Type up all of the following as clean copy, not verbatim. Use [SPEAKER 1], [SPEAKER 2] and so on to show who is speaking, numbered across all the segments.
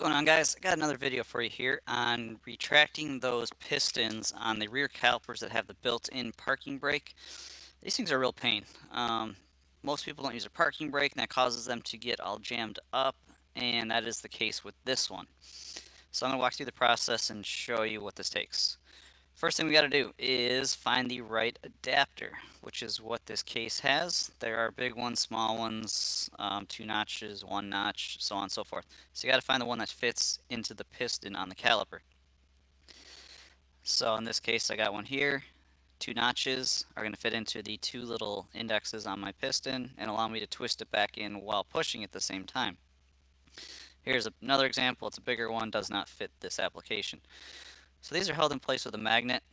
[SPEAKER 1] Going on, guys? I got another video for you here on retracting those pistons on the rear calipers that have the built-in parking brake. These things are a real pain. Most people don't use a parking brake, and that causes them to get all jammed up, and that is the case with this one. So I'm going to walk through the process and show you what this takes. First thing we got to do is find the right adapter, which is what this case has. There are big ones, small ones, 2 notches, 1 notch, so on and so forth. So you got to find the one that fits into the piston on the caliper. So in this case, I got one here. 2 notches are going to fit into the 2 little indexes on my piston and allow me to twist it back in while pushing at the same time. Here's another example. It's a bigger one, does not fit this application. So these are held in place with a magnet,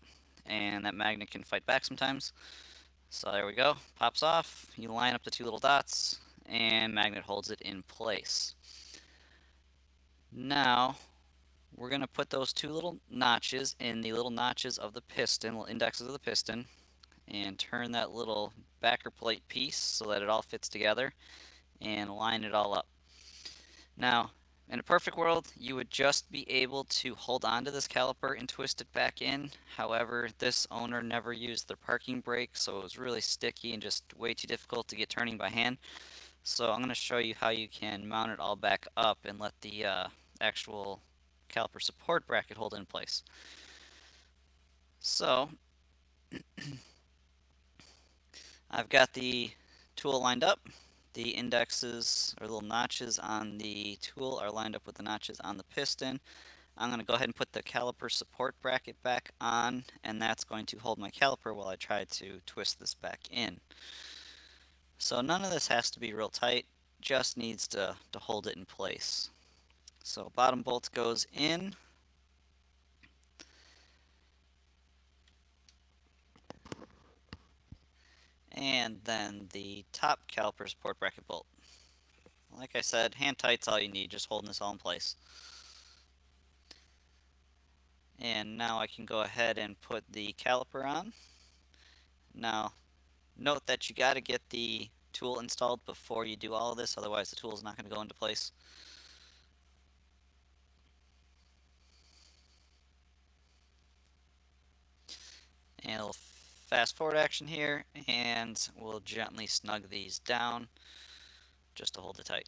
[SPEAKER 1] and that magnet can fight back sometimes. So there we go, pops off, you line up the 2 little dots, and magnet holds it in place. Now, we're going to put those 2 little notches in the little notches of the piston, little indexes of the piston, and turn that little backer plate piece so that it all fits together, and line it all up. Now, in a perfect world, you would just be able to hold on to this caliper and twist it back in. However, this owner never used their parking brake, so it was really sticky and just way too difficult to get turning by hand. So I'm going to show you how you can mount it all back up and let the actual caliper support bracket hold it in place. So I've got the tool lined up. The indexes or little notches on the tool are lined up with the notches on the piston. I'm going to go ahead and put the caliper support bracket back on, and that's going to hold my caliper while I try to twist this back in. So none of this has to be real tight, just needs to hold it in place. So bottom bolt goes in. And then the top caliper support bracket bolt. Like I said, hand tight's all you need, just holding this all in place. And now I can go ahead and put the caliper on. Now, note that you got to get the tool installed before you do all of this, otherwise the tool is not going to go into place. And a little fast forward action here, and we'll gently snug these down just to hold it tight.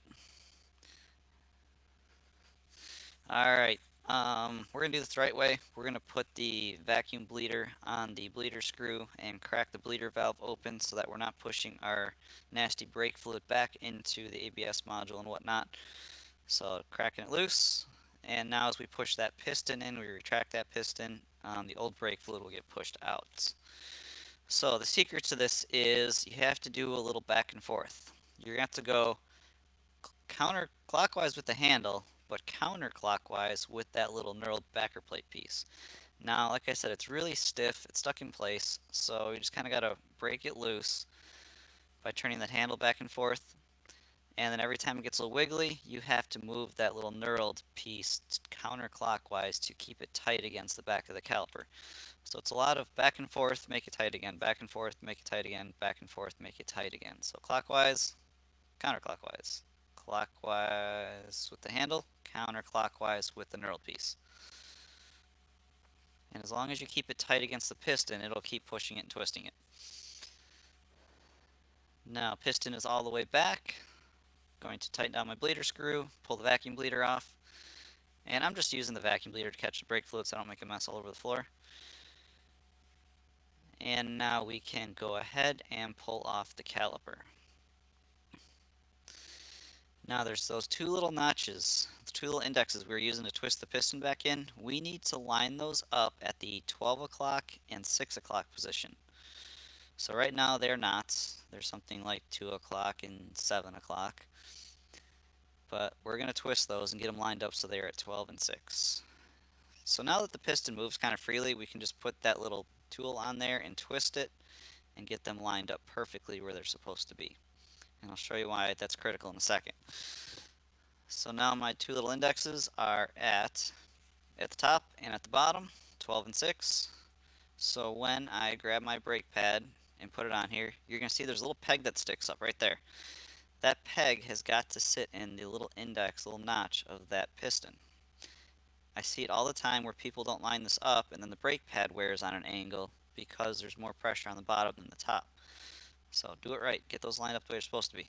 [SPEAKER 1] Alright, we're going to do this the right way. We're going to put the vacuum bleeder on the bleeder screw and crack the bleeder valve open so that we're not pushing our nasty brake fluid back into the ABS module and whatnot. So cracking it loose, and now as we push that piston in, we retract that piston, the old brake fluid will get pushed out. So the secret to this is you have to do a little back and forth. You're going to have to go counterclockwise with the handle, but counterclockwise with that little knurled backer plate piece. Now, like I said, it's really stiff, it's stuck in place, so you just kind of got to break it loose by turning that handle back and forth. And then every time it gets a little wiggly, you have to move that little knurled piece counterclockwise to keep it tight against the back of the caliper. So it's a lot of back and forth, make it tight again, back and forth, make it tight again, back and forth, make it tight again. So clockwise, counterclockwise. Clockwise with the handle, counterclockwise with the knurled piece. And as long as you keep it tight against the piston, it'll keep pushing it and twisting it. Now piston is all the way back. Going to tighten down my bleeder screw, pull the vacuum bleeder off, and I'm just using the vacuum bleeder to catch the brake fluid so I don't make a mess all over the floor. And now we can go ahead and pull off the caliper. Now there's those 2 little notches, the 2 little indexes we were using to twist the piston back in. We need to line those up at the 12 o'clock and 6 o'clock position. So right now they're not. They're something like 2 o'clock and 7 o'clock. But we're going to twist those and get them lined up so they're at 12 and 6. So now that the piston moves kind of freely, we can just put that little tool on there and twist it and get them lined up perfectly where they're supposed to be. And I'll show you why that's critical in a second. So now my 2 little indexes are at the top and at the bottom, 12 and 6. So when I grab my brake pad and put it on here, you're going to see there's a little peg that sticks up right there. That peg has got to sit in the little index, little notch of that piston. I see it all the time where people don't line this up and then the brake pad wears on an angle because there's more pressure on the bottom than the top. So do it right. Get those lined up the way they're supposed to be.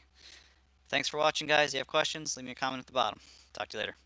[SPEAKER 1] Thanks for watching, guys. If you have questions, leave me a comment at the bottom. Talk to you later.